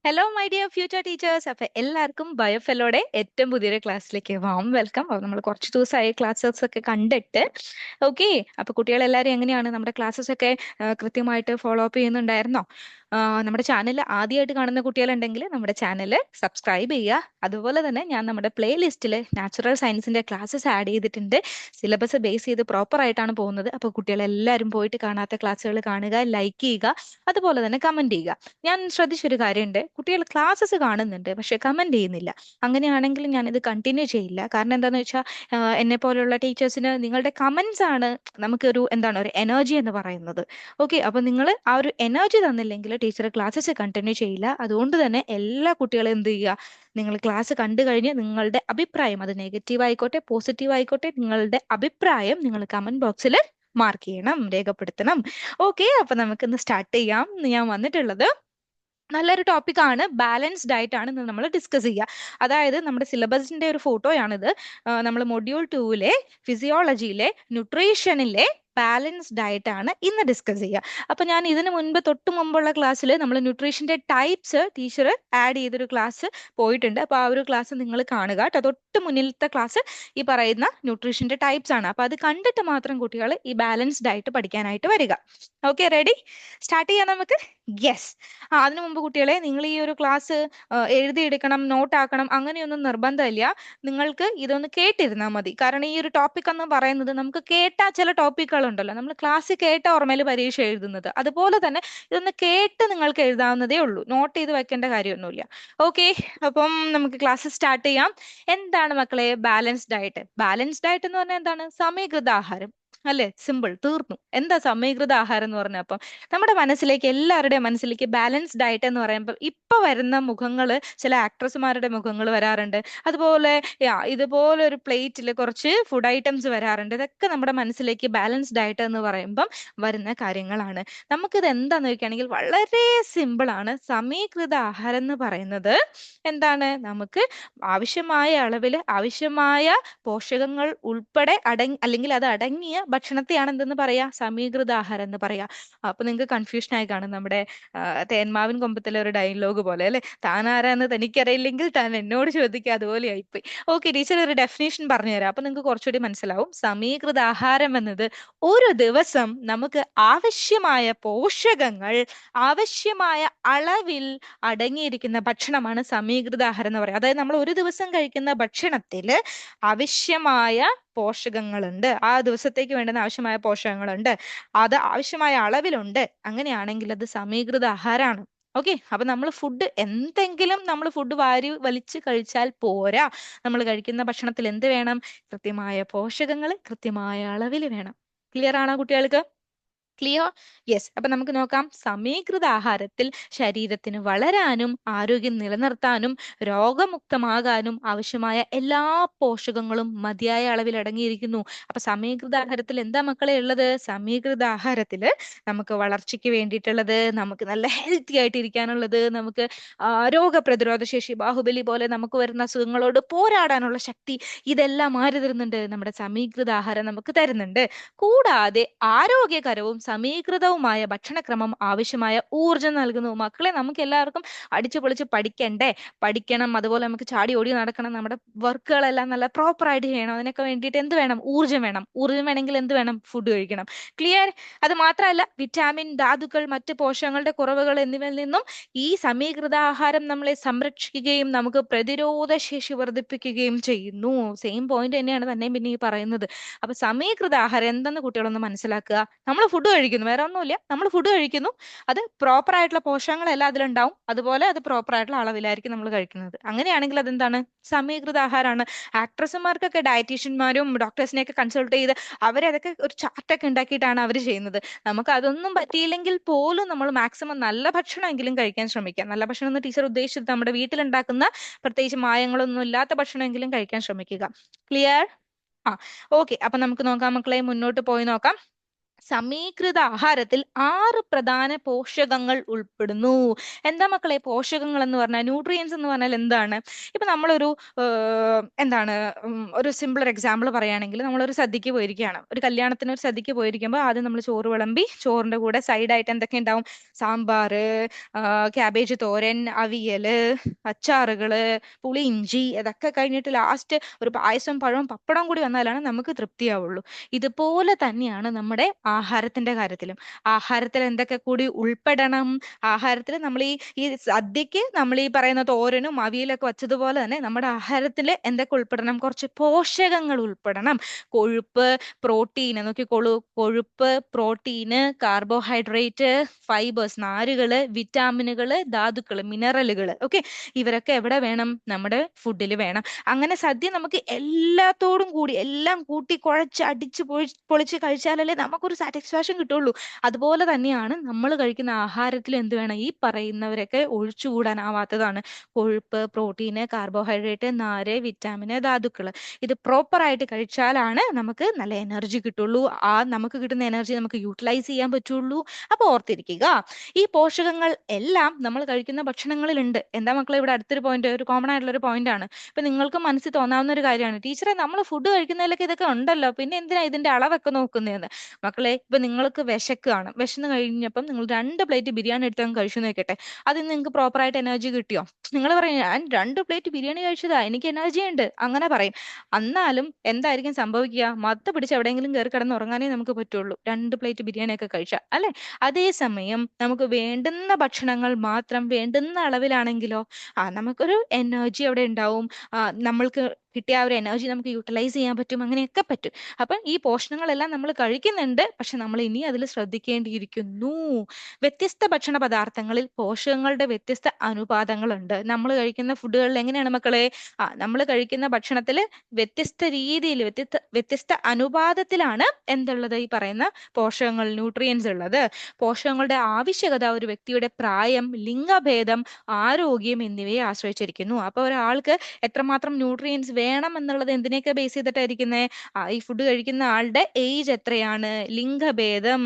Hello my dear future teachers. അപ്പൊ എല്ലാവർക്കും ബയോഫെലോടെ ഏറ്റവും പുതിയൊരു ക്ലാസ്സിലേക്ക് വാം വെൽക്കം. അപ്പൊ നമ്മൾ കുറച്ച് ദിവസമായി ക്ലാസ്സസ് ഒക്കെ കണ്ടിട്ട്. ഓക്കെ, അപ്പൊ കുട്ടികളെല്ലാവരും എങ്ങനെയാണ്? നമ്മുടെ ക്ലാസ്സസ് ഒക്കെ കൃത്യമായിട്ട് ഫോളോ അപ്പ് ചെയ്യുന്നുണ്ടായിരുന്നോ? നമ്മുടെ ചാനൽ ആദ്യമായിട്ട് കാണുന്ന കുട്ടികളുണ്ടെങ്കിൽ നമ്മുടെ ചാനൽ സബ്സ്ക്രൈബ് ചെയ്യുക. അതുപോലെ തന്നെ ഞാൻ നമ്മുടെ പ്ലേ ലിസ്റ്റിൽ നാച്ചുറൽ സയൻസിന്റെ ക്ലാസ്സസ് ആഡ് ചെയ്തിട്ടുണ്ട്. സിലബസ് ബേസ് ചെയ്ത് പ്രോപ്പർ ആയിട്ടാണ് പോകുന്നത്. അപ്പൊ കുട്ടികളെല്ലാവരും പോയിട്ട് കാണാത്ത ക്ലാസ്സുകൾ കാണുക, ലൈക്ക് ചെയ്യുക, അതുപോലെ തന്നെ കമന്റ് ചെയ്യുക. ഞാൻ ശ്രദ്ധിച്ചൊരു കാര്യമുണ്ട്, കുട്ടികൾ ക്ലാസ്സസ് കാണുന്നുണ്ട് പക്ഷെ കമന്റ് ചെയ്യുന്നില്ല. അങ്ങനെയാണെങ്കിൽ ഞാൻ ഇത് കണ്ടിന്യൂ ചെയ്യില്ല. കാരണം എന്താന്ന് വെച്ചാൽ എന്നെ പോലെയുള്ള ടീച്ചേഴ്സിന് നിങ്ങളുടെ കമന്റ്സ് ആണ് നമുക്കൊരു എന്താണ് ഒരു എനർജി എന്ന് പറയുന്നത്. ഓക്കെ, അപ്പൊ നിങ്ങൾ ആ ഒരു എനർജി തന്നില്ലെങ്കിൽ ടീച്ചർ ക്ലാസ്സസ് കണ്ടിന്യൂ ചെയ്യില്ല. അതുകൊണ്ട് തന്നെ എല്ലാ കുട്ടികളും എന്ത് ചെയ്യുക, നിങ്ങൾ ക്ലാസ് കണ്ടു കഴിഞ്ഞ് നിങ്ങളുടെ അഭിപ്രായം, അത് നെഗറ്റീവ് ആയിക്കോട്ടെ പോസിറ്റീവ് ആയിക്കോട്ടെ, നിങ്ങളുടെ അഭിപ്രായം നിങ്ങൾ കമന്റ് ബോക്സിൽ മാർക്ക് ചെയ്യണം, രേഖപ്പെടുത്തണം. ഓക്കെ, അപ്പൊ നമുക്കിന്ന് സ്റ്റാർട്ട് ചെയ്യാം. ഇന്ന് ഞാൻ വന്നിട്ടുള്ളത് നല്ലൊരു ടോപ്പിക്കാണ്. ബാലൻസ്ഡ് ഡയറ്റ് ആണ് ഇന്ന് നമ്മൾ ഡിസ്കസ് ചെയ്യുക. അതായത് നമ്മുടെ സിലബസിന്റെ ഒരു ഫോട്ടോയാണിത്. നമ്മൾ മൊഡ്യൂൾ 2-ലെ ഫിസിയോളജിയിലെ ന്യൂട്രീഷനിലെ ബാലൻസ്ഡ് ഡയറ്റ് ആണ് ഇന്ന് ഡിസ്കസ് ചെയ്യുക. അപ്പൊ ഞാൻ ഇതിനു മുൻപ് തൊട്ട് മുമ്പുള്ള ക്ലാസ്സിൽ നമ്മൾ ന്യൂട്രീഷന്റെ ടൈപ്സ് ടീച്ചർ ആഡ് ചെയ്തൊരു ക്ലാസ് പോയിട്ടുണ്ട്. അപ്പൊ ആ ഒരു ക്ലാസ് നിങ്ങൾ കാണുക കേട്ടോ. തൊട്ട് മുന്നിലത്തെ ക്ലാസ് ഈ പറയുന്ന ന്യൂട്രീഷന്റെ ടൈപ്സ് ആണ്. അപ്പൊ അത് കണ്ടിട്ട് മാത്രം കുട്ടികൾ ഈ ബാലൻസ്ഡ് ഡയറ്റ് പഠിക്കാനായിട്ട് വരിക. Okay, ready? സ്റ്റാർട്ട് ചെയ്യാം നമുക്ക്. യെസ്. അതിനു മുമ്പ് കുട്ടികളെ, നിങ്ങൾ ഈ ഒരു ക്ലാസ് എഴുതിയെടുക്കണം, നോട്ട് ആക്കണം, അങ്ങനെയൊന്നും നിർബന്ധമില്ല. നിങ്ങൾക്ക് ഇതൊന്ന് കേട്ടിരുന്നാൽ മതി. കാരണം ഈ ഒരു ടോപ്പിക് എന്ന് പറയുന്നത് നമുക്ക് കേട്ട ചില ടോപ്പിക്കുകൾ ഉണ്ടല്ലോ, നമ്മൾ ക്ലാസ്സിൽ കേട്ട ഓർമ്മയിൽ പരീക്ഷ എഴുതുന്നത്, അതുപോലെ തന്നെ ഇതൊന്ന് കേട്ട് നിങ്ങൾക്ക് എഴുതാവുന്നതേ ഉള്ളൂ. നോട്ട് ചെയ്ത് വെക്കേണ്ട കാര്യമൊന്നുമില്ല. ഓക്കെ, അപ്പം നമുക്ക് ക്ലാസ് സ്റ്റാർട്ട് ചെയ്യാം. എന്താണ് മക്കളെ ബാലൻസ്ഡ് ഡയറ്റ്? ബാലൻസ്ഡ് ഡയറ്റ് എന്ന് പറഞ്ഞാൽ എന്താണ്? സമീകൃത ആഹാരം അല്ലെ? സിമ്പിൾ, തീർന്നു. എന്താ സമീകൃത ആഹാരം എന്ന് പറഞ്ഞ? നമ്മുടെ മനസ്സിലേക്ക്, എല്ലാവരുടെയും മനസ്സിലേക്ക് ബാലൻസ് ഡയറ്റ് എന്ന് പറയുമ്പോൾ ഇപ്പൊ വരുന്ന മുഖങ്ങള്, ചില ആക്ട്രസ്മാരുടെ മുഖങ്ങൾ വരാറുണ്ട്. അതുപോലെ ഇതുപോലെ ഒരു പ്ലേറ്റിൽ കുറച്ച് ഫുഡ് ഐറ്റംസ് വരാറുണ്ട്. ഇതൊക്കെ നമ്മുടെ മനസ്സിലേക്ക് ബാലൻസ് ഡയറ്റ് എന്ന് പറയുമ്പം വരുന്ന കാര്യങ്ങളാണ്. നമുക്കിത് എന്താന്ന് വെക്കുകയാണെങ്കിൽ വളരെ സിമ്പിൾ ആണ്. സമീകൃത ആഹാരം എന്ന് പറയുന്നത് എന്താണ്? നമുക്ക് ആവശ്യമായ അളവിൽ ആവശ്യമായ പോഷകങ്ങൾ ഉൾപ്പെടെ അല്ലെങ്കിൽ അത് അടങ്ങിയ ഭക്ഷണത്തെയാണ് എന്തെന്ന് പറയാ? സമീകൃത ആഹാരം എന്ന് പറയാ. അപ്പൊ നിങ്ങൾക്ക് കൺഫ്യൂഷൻ ആയി കാണും. നമ്മുടെ തേന്മാവിൻ കൊമ്പത്തിലെ ഒരു ഡയലോഗ് പോലെ അല്ലെ, താൻ ആരാന്ന് തനിക്കറിയില്ലെങ്കിൽ താൻ എന്നോട് ചോദിക്കുക, അതുപോലെ ആയിപ്പോയി. ഓക്കെ, ടീച്ചർ ഒരു ഡെഫിനേഷൻ പറഞ്ഞുതരാം, അപ്പൊ നിങ്ങൾക്ക് കുറച്ചുകൂടി മനസ്സിലാവും. സമീകൃത ആഹാരം എന്നത് ഒരു ദിവസം നമുക്ക് ആവശ്യമായ പോഷകങ്ങൾ ആവശ്യമായ അളവിൽ അടങ്ങിയിരിക്കുന്ന ഭക്ഷണമാണ് സമീകൃത ആഹാരം എന്ന് പറയുന്നത്. അതായത് നമ്മൾ ഒരു ദിവസം കഴിക്കുന്ന ഭക്ഷണത്തിൽ ആവശ്യമായ പോഷകങ്ങളുണ്ട്, ആ ദിവസത്തേക്ക് വേണ്ടുന്ന ആവശ്യമായ പോഷകങ്ങളുണ്ട്, അത് ആവശ്യമായ അളവിലുണ്ട്. അങ്ങനെയാണെങ്കിൽ അത് സമീകൃത ആഹാരമാണ്. ഓക്കെ, അപ്പൊ നമ്മൾ ഫുഡ് എന്തെങ്കിലും നമ്മൾ ഫുഡ് വാരി വലിച്ച് കഴിച്ചാൽ പോരാ. നമ്മൾ കഴിക്കുന്ന ഭക്ഷണത്തിൽ എന്ത് വേണം? കൃത്യമായ പോഷകങ്ങൾ കൃത്യമായ അളവിൽ വേണം. ക്ലിയർ ആണോ കുട്ടികൾക്ക്? ക്ലിയർ? യെസ്. അപ്പൊ നമുക്ക് നോക്കാം. സമീകൃത ആഹാരത്തിൽ ശരീരത്തിന് വളരാനും ആരോഗ്യം നിലനിർത്താനും രോഗമുക്തമാകാനും ആവശ്യമായ എല്ലാ പോഷകങ്ങളും മതിയായ അളവിൽ അടങ്ങിയിരിക്കുന്നു. അപ്പൊ സമീകൃത ആഹാരത്തിൽ എന്താ മക്കളെ ഉള്ളത്? സമീകൃത ആഹാരത്തില് നമുക്ക് വളർച്ചയ്ക്ക് വേണ്ടിയിട്ടുള്ളത്, നമുക്ക് നല്ല ഹെൽത്തി ആയിട്ട് ഇരിക്കാനുള്ളത്, നമുക്ക് രോഗപ്രതിരോധ ശേഷി, ബാഹുബലി പോലെ നമുക്ക് വരുന്ന അസുഖങ്ങളോട് പോരാടാനുള്ള ശക്തി, ഇതെല്ലാം ആര് തരുന്നുണ്ട്? നമ്മുടെ സമീകൃത ആഹാരം നമുക്ക് തരുന്നുണ്ട്. കൂടാതെ ആരോഗ്യകരവും സമീകൃതവുമായ ഭക്ഷണക്രമം ആവശ്യമായ ഊർജം നൽകുന്നു. മക്കളെ, നമുക്ക് എല്ലാവർക്കും അടിച്ചു പൊളിച്ച് പഠിക്കണ്ടേ? പഠിക്കണം, അതുപോലെ നമുക്ക് ചാടി ഓടി നടക്കണം, നമ്മുടെ വർക്കുകളെല്ലാം നല്ല പ്രോപ്പർ ആയിട്ട് ചെയ്യണം. അതിനൊക്കെ വേണ്ടിയിട്ട് എന്ത് വേണം? ഊർജം വേണം. ഊർജം വേണമെങ്കിൽ എന്ത് വേണം? ഫുഡ് കഴിക്കണം. ക്ലിയർ? അത് മാത്രമല്ല, വിറ്റാമിൻ, ധാതുക്കൾ, മറ്റ് പോഷകങ്ങളുടെ കുറവുകൾ എന്നിവയിൽ നിന്നും ഈ സമീകൃത ആഹാരം നമ്മളെ സംരക്ഷിക്കുകയും നമുക്ക് പ്രതിരോധ ശേഷി വർദ്ധിപ്പിക്കുകയും ചെയ്യുന്നു. സെയിം പോയിന്റ് തന്നെയാണ് തന്നെ പിന്നെ ഈ പറയുന്നത്. അപ്പൊ സമീകൃത ആഹാരം എന്തെന്ന് കുട്ടികളൊന്ന് മനസ്സിലാക്കുക. നമ്മൾ ഫുഡ് കഴിക്കുന്നു, വേറെ ഒന്നുമില്ല, നമ്മൾ ഫുഡ് കഴിക്കുന്നു, അത് പ്രോപ്പർ ആയിട്ടുള്ള പോഷകങ്ങളെല്ലാം അതിലുണ്ടാവും, അതുപോലെ അത് പ്രോപ്പർ ആയിട്ടുള്ള അളവിലായിരിക്കും നമ്മൾ കഴിക്കുന്നത്. അങ്ങനെയാണെങ്കിൽ അതെന്താണ്? സമീകൃത ആഹാരമാണ്. ആക്ട്രസ്മാർക്കൊക്കെ ഡയറ്റീഷ്യന്മാരും ഡോക്ടേഴ്സിനെയൊക്കെ കൺസൾട്ട് ചെയ്ത് അവരതൊക്കെ ഒരു ചാർട്ടൊക്കെ ഉണ്ടാക്കിയിട്ടാണ് അവർ ചെയ്യുന്നത്. നമുക്ക് അതൊന്നും പറ്റിയില്ലെങ്കിൽ പോലും നമ്മൾ മാക്സിമം നല്ല ഭക്ഷണമെങ്കിലും കഴിക്കാൻ ശ്രമിക്കാം. നല്ല ഭക്ഷണം എന്ന് ടീച്ചർ ഉദ്ദേശിച്ചത് നമ്മുടെ വീട്ടിലുണ്ടാക്കുന്ന പ്രത്യേകിച്ച് മായങ്ങളൊന്നും ഇല്ലാത്ത ഭക്ഷണമെങ്കിലും കഴിക്കാൻ ശ്രമിക്കുക. ക്ലിയർ? ആ, ഓക്കെ. അപ്പൊ നമുക്ക് നോക്കാം മക്കളെ, മുന്നോട്ട് പോയി നോക്കാം. സമീകൃത ആഹാരത്തിൽ 6 പ്രധാന പോഷകങ്ങൾ ഉൾപ്പെടുന്നു. എന്താ മക്കളെ പോഷകങ്ങൾ എന്ന് പറഞ്ഞാൽ, ന്യൂട്രിയൻസ് എന്ന് പറഞ്ഞാൽ എന്താണ്? ഇപ്പൊ നമ്മളൊരു എന്താണ് ഒരു സിമ്പിൾ എക്സാമ്പിൾ പറയുകയാണെങ്കിൽ, നമ്മളൊരു സദ്യക്ക് പോയിരിക്കുകയാണ്, ഒരു കല്യാണത്തിന് ഒരു സദ്യക്ക് പോയിരിക്കുമ്പോൾ ആദ്യം നമ്മൾ ചോറ് വിളമ്പി, ചോറിന്റെ കൂടെ സൈഡായിട്ട് എന്തൊക്കെ ഉണ്ടാവും? സാമ്പാറ്, ക്യാബേജ് തോരൻ, അവിയല്, അച്ചാറുകള്, പുളി ഇഞ്ചി, ഇതൊക്കെ കഴിഞ്ഞിട്ട് ലാസ്റ്റ് ഒരു പായസം, പഴവും പപ്പടം കൂടി വന്നാലാണ് നമുക്ക് തൃപ്തിയാവുള്ളൂ. ഇതുപോലെ തന്നെയാണ് നമ്മുടെ ആഹാരത്തിന്റെ കാര്യത്തിലും. ആഹാരത്തിൽ എന്തൊക്കെ കൂടി ഉൾപ്പെടണം? ആഹാരത്തിൽ നമ്മൾ ഈ സദ്യക്ക് നമ്മൾ ഈ പറയുന്ന തോരനും അവിയലൊക്കെ വച്ചതുപോലെ തന്നെ നമ്മുടെ ആഹാരത്തിൽ എന്തൊക്കെ ഉൾപ്പെടണം? കുറച്ച് പോഷകങ്ങൾ ഉൾപ്പെടണം. കൊഴുപ്പ്, പ്രോട്ടീൻ, നോക്കിക്കോളൂ, കൊഴുപ്പ്, പ്രോട്ടീന്, കാർബോഹൈഡ്രേറ്റ്, ഫൈബേഴ്സ്, നാരുകള്, വിറ്റാമിനുകള്, ധാതുക്കള്, മിനറലുകള്. ഓക്കെ, ഇവരൊക്കെ എവിടെ വേണം? നമ്മുടെ ഫുഡിൽ വേണം. അങ്ങനെ സദ്യ നമുക്ക് എല്ലാത്തോടും കൂടി എല്ലാം കൂട്ടി കുഴച്ച് അടിച്ച് പൊളിച്ച് കഴിച്ചാലല്ലേ നമുക്കൊരു സാറ്റിസ്ഫാക്ഷൻ കിട്ടുള്ളൂ. അതുപോലെ തന്നെയാണ് നമ്മൾ കഴിക്കുന്ന ആഹാരത്തിൽ എന്ത് വേണം? ഈ പറയുന്നവരൊക്കെ ഒഴിച്ചുകൂടാനാവാത്തതാണ്. കൊഴുപ്പ്, പ്രോട്ടീന്, കാർബോഹൈഡ്രേറ്റ്, നാര്, വിറ്റാമിന്, ധാതുക്കള്. ഇത് പ്രോപ്പർ ആയിട്ട് കഴിച്ചാലാണ് നമുക്ക് നല്ല എനർജി കിട്ടുള്ളൂ. ആ നമുക്ക് കിട്ടുന്ന എനർജി നമുക്ക് യൂട്ടിലൈസ് ചെയ്യാൻ പറ്റുള്ളൂ. അപ്പൊ ഓർത്തിരിക്കുക, ഈ പോഷകങ്ങൾ എല്ലാം നമ്മൾ കഴിക്കുന്ന ഭക്ഷണങ്ങളിലുണ്ട്. എന്താ മക്കളെ, ഇവിടെ അടുത്തൊരു പോയിന്റ്, ഒരു കോമൺ ആയിട്ടുള്ള ഒരു പോയിന്റ് ആണ്. ഇപ്പൊ നിങ്ങൾക്ക് മനസ്സിൽ തോന്നാവുന്ന ഒരു കാര്യമാണ്, ടീച്ചറെ നമ്മൾ ഫുഡ് കഴിക്കുന്നതിലൊക്കെ ഇതൊക്കെ ഉണ്ടല്ലോ, പിന്നെ എന്തിനാ ഇതിന്റെ അളവൊക്കെ നോക്കുന്നതെന്ന്. മക്കളെ, ഇപ്പൊ നിങ്ങൾക്ക് വിശക്കാണ്, വിശന്ന് കഴിഞ്ഞപ്പം നിങ്ങൾ 2 പ്ലേറ്റ് ബിരിയാണി എടുത്തങ്ങ് കഴിച്ചു നോക്കട്ടെ, അതിന് നിങ്ങൾക്ക് പ്രോപ്പർ ആയിട്ട് എനർജി കിട്ടിയോ? നിങ്ങൾ പറയും, ഞാൻ 2 പ്ലേറ്റ് ബിരിയാണി കഴിച്ചതാ, എനിക്ക് എനർജി ഉണ്ട്, അങ്ങനെ പറയും. എന്നാലും എന്തായിരിക്കും സംഭവിക്കുക? മത്ത പിടിച്ച് എവിടെയെങ്കിലും കയറി കിടന്ന് ഉറങ്ങാനേ നമുക്ക് പറ്റുള്ളൂ, 2 പ്ലേറ്റ് ബിരിയാണി ഒക്കെ കഴിച്ചാൽ, അല്ലെ? അതേസമയം നമുക്ക് വേണ്ടുന്ന ഭക്ഷണങ്ങൾ മാത്രം വേണ്ടുന്ന അളവിലാണെങ്കിലോ, നമുക്കൊരു എനർജി അവിടെ ഉണ്ടാവും. നമ്മൾക്ക് കിട്ടിയ ആ ഒരു എനർജി നമുക്ക് യൂട്ടിലൈസ് ചെയ്യാൻ പറ്റും, അങ്ങനെയൊക്കെ പറ്റും. അപ്പം ഈ പോഷണങ്ങളെല്ലാം നമ്മൾ കഴിക്കുന്നുണ്ട്, പക്ഷെ നമ്മൾ ഇനി അതിൽ ശ്രദ്ധിക്കേണ്ടിയിരിക്കുന്നു. വ്യത്യസ്ത ഭക്ഷണ പദാർത്ഥങ്ങളിൽ പോഷകങ്ങളുടെ വ്യത്യസ്ത അനുപാതങ്ങളുണ്ട്. നമ്മൾ കഴിക്കുന്ന ഫുഡുകളിൽ എങ്ങനെയാണ് മക്കളെ? നമ്മൾ കഴിക്കുന്ന ഭക്ഷണത്തിൽ വ്യത്യസ്ത രീതിയിൽ, വ്യത്യസ്ത അനുപാതത്തിലാണ് എന്തുള്ളത്? ഈ പറയുന്ന പോഷകങ്ങൾ, ന്യൂട്രിയൻസ് ഉള്ളത്. പോഷകങ്ങളുടെ ആവശ്യകത ഒരു വ്യക്തിയുടെ പ്രായം, ലിംഗഭേദം, ആരോഗ്യം എന്നിവയെ ആശ്രയിച്ചിരിക്കുന്നു. അപ്പൊ ഒരാൾക്ക് എത്രമാത്രം ന്യൂട്രിയൻസ് വേണം എന്നുള്ളത് എന്തിനെയൊക്കെ ബേസ് ചെയ്തിട്ടായിരിക്കുന്നത്? ഈ ഫുഡ് കഴിക്കുന്ന ആളുടെ ഏജ് എത്രയാണ്, ലിംഗഭേദം,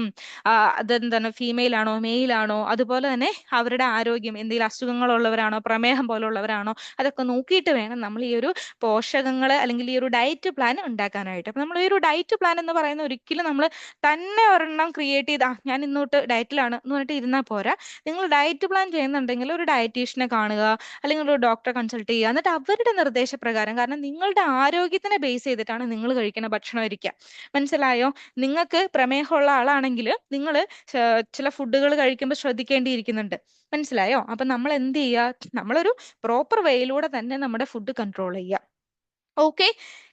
അതെന്താണ്, ഫീമെയിൽ ആണോ മെയിൽ ആണോ, അതുപോലെ തന്നെ അവരുടെ ആരോഗ്യം, എന്തെങ്കിലും അസുഖങ്ങളുള്ളവരാണോ, പ്രമേഹം പോലുള്ളവരാണോ, അതൊക്കെ നോക്കിയിട്ട് വേണം നമ്മൾ ഈ ഒരു പോഷകങ്ങൾ അല്ലെങ്കിൽ ഈ ഒരു ഡയറ്റ് പ്ലാൻ ഉണ്ടാക്കാനായിട്ട്. അപ്പൊ നമ്മൾ ഈ ഒരു ഡയറ്റ് പ്ലാൻ എന്ന് പറയുന്ന ഒരിക്കലും നമ്മൾ തന്നെ ഒരെണ്ണം ക്രിയേറ്റ് ചെയ്ത് ഞാൻ ഇന്നോട്ട് ഡയറ്റിലാണ് എന്ന് പറഞ്ഞിട്ട് ഇരുന്നാൽ പോരാ. നിങ്ങൾ ഡയറ്റ് പ്ലാൻ ചെയ്യുന്നുണ്ടെങ്കിൽ ഒരു ഡയറ്റീഷ്യനെ കാണുക, അല്ലെങ്കിൽ ഒരു ഡോക്ടറെ കൺസൾട്ട് ചെയ്യുക, എന്നിട്ട് അവരുടെ നിർദ്ദേശപ്രകാരം, കാരണം നിങ്ങളുടെ ആരോഗ്യത്തിനെ ബേസ് ചെയ്തിട്ടാണ് നിങ്ങൾ കഴിക്കുന്ന ഭക്ഷണം ഇരിക്കുക. മനസ്സിലായോ? നിങ്ങൾക്ക് പ്രമേഹമുള്ള ആളാണെങ്കിൽ നിങ്ങൾ ചില ഫുഡുകൾ കഴിക്കുമ്പോൾ ശ്രദ്ധിക്കേണ്ടിയിരിക്കുന്നുണ്ട്. മനസ്സിലായോ? അപ്പൊ നമ്മൾ എന്ത് ചെയ്യുക? നമ്മളൊരു പ്രോപ്പർ വേയിലൂടെ തന്നെ നമ്മുടെ ഫുഡ് കൺട്രോൾ ചെയ്യുക. Okay,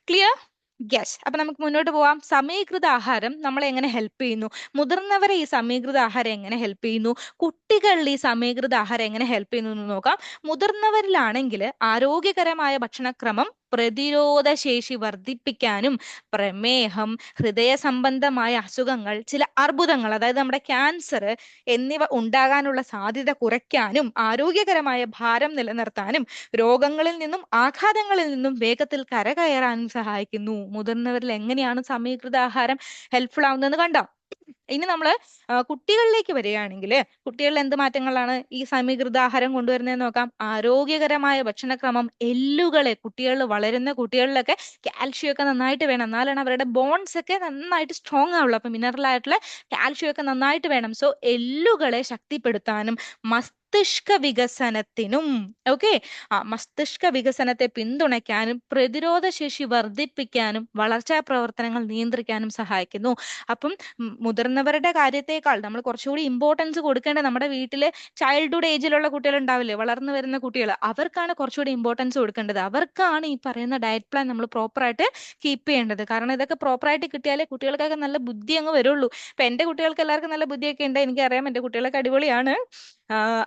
clear? യെസ്. അപ്പൊ നമുക്ക് മുന്നോട്ട് പോവാം. സമീകൃത ആഹാരം നമ്മളെ എങ്ങനെ ഹെൽപ്പ് ചെയ്യുന്നു? മുതിർന്നവരെ ഈ സമീകൃത ആഹാരം എങ്ങനെ ഹെൽപ്പ് ചെയ്യുന്നു? കുട്ടികളിൽ ഈ സമീകൃത ആഹാരം എങ്ങനെ ഹെൽപ്പ് ചെയ്യുന്നു എന്ന് നോക്കാം. മുതിർന്നവരിലാണെങ്കിൽ ആരോഗ്യകരമായ ഭക്ഷണക്രമം പ്രതിരോധ ശേഷി വർദ്ധിപ്പിക്കാനും, പ്രമേഹം, ഹൃദയ സംബന്ധമായ അസുഖങ്ങൾ, ചില അർബുദങ്ങൾ, അതായത് നമ്മുടെ ക്യാൻസർ എന്നിവ ഉണ്ടാകാനുള്ള സാധ്യത കുറയ്ക്കാനും, ആരോഗ്യകരമായ ഭാരം നിലനിർത്താനും, രോഗങ്ങളിൽ നിന്നും ആഘാതങ്ങളിൽ നിന്നും വേഗത്തിൽ കരകയറാനും സഹായിക്കുന്നു. മുതിർന്നവരിൽ എങ്ങനെയാണ് സമീകൃത ആഹാരം ഹെൽപ്ഫുൾ ആവുന്നതെന്ന് കണ്ടോ? ഇനി നമ്മൾ കുട്ടികളിലേക്ക് വരികയാണെങ്കിൽ, കുട്ടികളിൽ എന്ത് മാറ്റങ്ങളാണ് ഈ സമീകൃത ആഹാരം കൊണ്ടുവരുന്നതെന്ന് നോക്കാം. ആരോഗ്യകരമായ ഭക്ഷണക്രമം എല്ലുകളെ, കുട്ടികളിൽ വളരുന്ന കുട്ടികളിലൊക്കെ കാൽഷ്യം ഒക്കെ നന്നായിട്ട് വേണം, എന്നാലാണ് അവരുടെ ബോൺസ് ഒക്കെ നന്നായിട്ട് സ്ട്രോങ് ആവുള്ളൂ. അപ്പൊ മിനറൽ ആയിട്ടുള്ള കാൽഷ്യം ഒക്കെ നന്നായിട്ട് വേണം. സോ എല്ലുകളെ ശക്തിപ്പെടുത്താനും മസ്തിഷ്ക വികസനത്തിനും, ഓക്കെ, മസ്തിഷ്ക വികസനത്തെ പിന്തുണയ്ക്കാനും പ്രതിരോധ ശേഷി വർദ്ധിപ്പിക്കാനും വളർച്ചാ പ്രവർത്തനങ്ങൾ നിയന്ത്രിക്കാനും സഹായിക്കുന്നു. അപ്പം മുതിർന്നവരുടെ കാര്യത്തേക്കാൾ നമ്മൾ കുറച്ചുകൂടി ഇമ്പോർട്ടൻസ് കൊടുക്കേണ്ടത് നമ്മുടെ വീട്ടിലെ ചൈൽഡ്ഹുഡ് ഏജിലുള്ള കുട്ടികൾ ഉണ്ടാവില്ലേ, വളർന്നു വരുന്ന കുട്ടികൾ, അവർക്കാണ് കുറച്ചുകൂടി ഇമ്പോർട്ടൻസ് കൊടുക്കേണ്ടത്. അവർക്കാണ് ഈ പറയുന്ന ഡയറ്റ് പ്ലാൻ നമ്മൾ പ്രോപ്പർ ആയിട്ട് കീപ്പ് ചെയ്യേണ്ടത്. കാരണം ഇതൊക്കെ പ്രോപ്പർ ആയിട്ട് കിട്ടിയാലേ കുട്ടികൾക്കൊക്കെ നല്ല ബുദ്ധി അങ്ങ് വരുള്ളൂ. ഇപ്പൊ എന്റെ കുട്ടികൾക്ക് എല്ലാവർക്കും നല്ല ബുദ്ധിയൊക്കെ ഉണ്ട്, എനിക്കറിയാം, എന്റെ കുട്ടികളൊക്കെ അടിപൊളിയാണ്.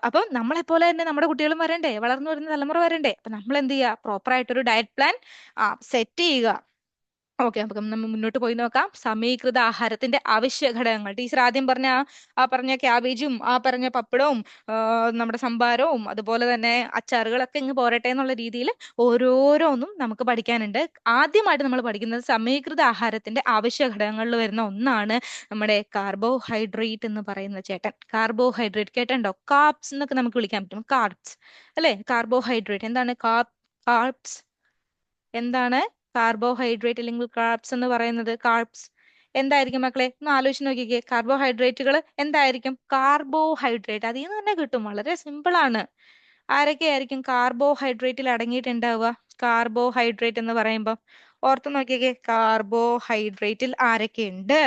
അപ്പം നമ്മളെ പോലെ തന്നെ നമ്മുടെ കുട്ടികളും വരണ്ടേ, വളർന്നു വരുന്ന തലമുറ വരണ്ടേ. അപ്പൊ നമ്മൾ എന്ത് ചെയ്യുക? പ്രോപ്പർ ആയിട്ടൊരു ഡയറ്റ് പ്ലാൻ സെറ്റ് ചെയ്യുക. ഓക്കെ, അപ്പൊ നമ്മൾ മുന്നോട്ട് പോയി നോക്കാം. സമീകൃത ആഹാരത്തിന്റെ അവശ്യ ഘടകങ്ങൾ. ടീച്ചർ ആദ്യം പറഞ്ഞ ആ പറഞ്ഞ ക്യാബേജും ആ പറഞ്ഞ പപ്പടവും നമ്മുടെ സംഭാരവും അതുപോലെ തന്നെ അച്ചാറുകളൊക്കെ ഇങ്ങ് പോരട്ടെ എന്നുള്ള രീതിയിൽ ഓരോരോന്നും നമുക്ക് പഠിക്കാനുണ്ട്. ആദ്യമായിട്ട് നമ്മൾ പഠിക്കുന്നത് സമീകൃത ആഹാരത്തിന്റെ അവശ്യ ഘടകങ്ങളിൽ വരുന്ന ഒന്നാണ് നമ്മുടെ കാർബോഹൈഡ്രേറ്റ് എന്ന് പറയുന്ന ചേട്ടൻ. കാർബോഹൈഡ്രേറ്റ് കേട്ടോ, കാർബ്സ് എന്നൊക്കെ നമുക്ക് വിളിക്കാൻ പറ്റും. കാർബ്സ് അല്ലെ? കാർബോഹൈഡ്രേറ്റ് എന്താണ്? കാർബ്സ് എന്താണ്? കാർബോഹൈഡ്രേറ്റ് അല്ലെങ്കിൽ കാർബ്സ് എന്ന് പറയുന്നത്. കാർബ്സ് എന്തായിരിക്കും മക്കളെ? ഒന്ന് ആലോചിച്ച് നോക്കിക്കേ. കാർബോഹൈഡ്രേറ്റുകൾ എന്തായിരിക്കും? കാർബോഹൈഡ്രേറ്റ് അതിൽ നിന്ന് തന്നെ കിട്ടും. വളരെ സിമ്പിൾ ആണ്. ആരൊക്കെയായിരിക്കും കാർബോഹൈഡ്രേറ്റിൽ അടങ്ങിയിട്ടുണ്ടാവുക? കാർബോഹൈഡ്രേറ്റ് എന്ന് പറയുമ്പോൾ ഓർത്ത് നോക്കിക്കേ, കാർബോഹൈഡ്രേറ്റിൽ ആരൊക്കെയുണ്ട്?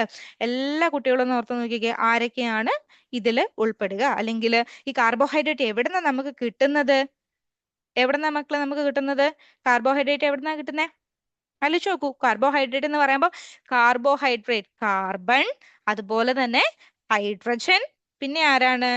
എല്ലാ കുട്ടികളും ഒന്ന് ഓർത്ത് നോക്കിക്കേ, ആരൊക്കെയാണ് ഇതിൽ ഉൾപ്പെടുക? അല്ലെങ്കിൽ ഈ കാർബോഹൈഡ്രേറ്റ് എവിടെ നിന്നാണ് നമുക്ക് കിട്ടുന്നത്? എവിടെന്നാ മക്കളെ നമുക്ക് കിട്ടുന്നത്? കാർബോഹൈഡ്രേറ്റ് എവിടെന്നാ കിട്ടുന്നത്? ആലോചിച്ച് നോക്കൂ. കാർബോഹൈഡ്രേറ്റ് എന്ന് പറയുമ്പോൾ കാർബോഹൈഡ്രേറ്റ് കാർബൺ, അതുപോലെ തന്നെ ഹൈഡ്രജൻ, പിന്നെ ആരാണ്?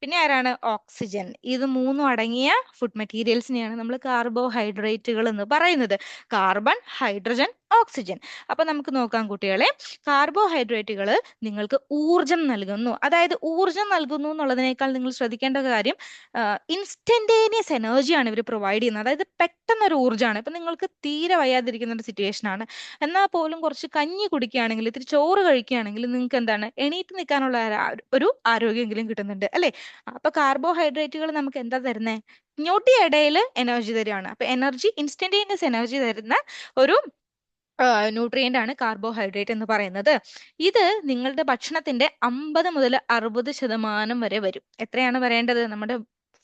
പിന്നെ ആരാണ്? ഓക്സിജൻ. ഇത് മൂന്നും അടങ്ങിയ ഫുഡ് മെറ്റീരിയൽസിനെയാണ് നമ്മൾ കാർബോഹൈഡ്രേറ്റുകൾ എന്ന് പറയുന്നത്. Carbon, hydrogen, oxygen. അപ്പൊ നമുക്ക് നോക്കാം കുട്ടികളെ. കാർബോഹൈഡ്രേറ്റുകൾ നിങ്ങൾക്ക് ഊർജം നൽകുന്നു. അതായത് ഊർജം നൽകുന്നു എന്നുള്ളതിനേക്കാൾ നിങ്ങൾ ശ്രദ്ധിക്കേണ്ട കാര്യം ഇൻസ്റ്റന്റേനിയസ് എനർജിയാണ് ഇവർ പ്രൊവൈഡ് ചെയ്യുന്നത്. അതായത് പെട്ടെന്ന് ഒരു ഊർജ്ജമാണ്. ഇപ്പൊ നിങ്ങൾക്ക് തീരെ വയ്യാതിരിക്കുന്ന ഒരു സിറ്റുവേഷൻ ആണ്, എന്നാൽ പോലും കുറച്ച് കഞ്ഞി കുടിക്കുകയാണെങ്കിൽ, ഇത്തിരി ചോറ് കഴിക്കുകയാണെങ്കിൽ നിങ്ങൾക്ക് എന്താണ്, എണീറ്റ് നിൽക്കാനുള്ള ഒരു ആരോഗ്യമെങ്കിലും കിട്ടുന്നുണ്ട് അല്ലെ? അപ്പൊ കാർബോഹൈഡ്രേറ്റുകൾ നമുക്ക് എന്താ തരുന്നേ? ഞൊടിയിടയിൽ എനർജി തരികയാണ്. അപ്പൊ എനർജി, ഇൻസ്റ്റന്റേനിയസ് എനർജി തരുന്ന ഒരു ന്യൂട്രിയന്റ് ആണ് കാർബോഹൈഡ്രേറ്റ് എന്ന് പറയുന്നത്. ഇത് നിങ്ങളുടെ ഭക്ഷണത്തിന്റെ 50 മുതൽ 60% വരെ വരും. എത്രയാണ് വരേണ്ടത്? നമ്മുടെ